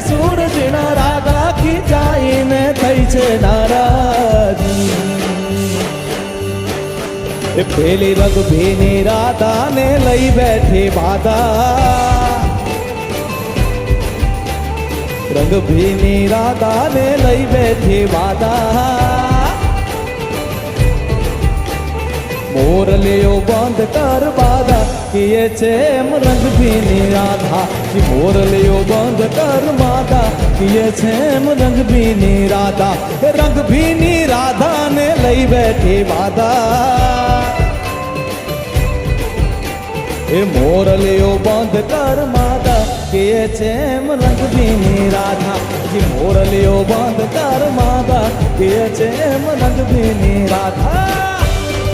સૂરજના રાગા ખીચાઈને થઈ છે નારાજી એ પેલી રંગભીની રાધાને લઈ બેઠી બાધા રંગભીની રાધાને લઈ બેઠી બાધા મોરલીઓ બંધ કર બાધા કીએ છે એમ રંગભીની રાધા કે મોરલીઓ બંધ કર માધા કીએ છે એમ રંગભીની રાધા રંગભીની રાધાને લઈ બેઠી બાધા એ મોરલીઓ બંધ કર માધા કીએ છે એમ રંગભીની રાધા કે મોરલીઓ બંધ કર માધા કીએ છે એમ રંગભીની રાધા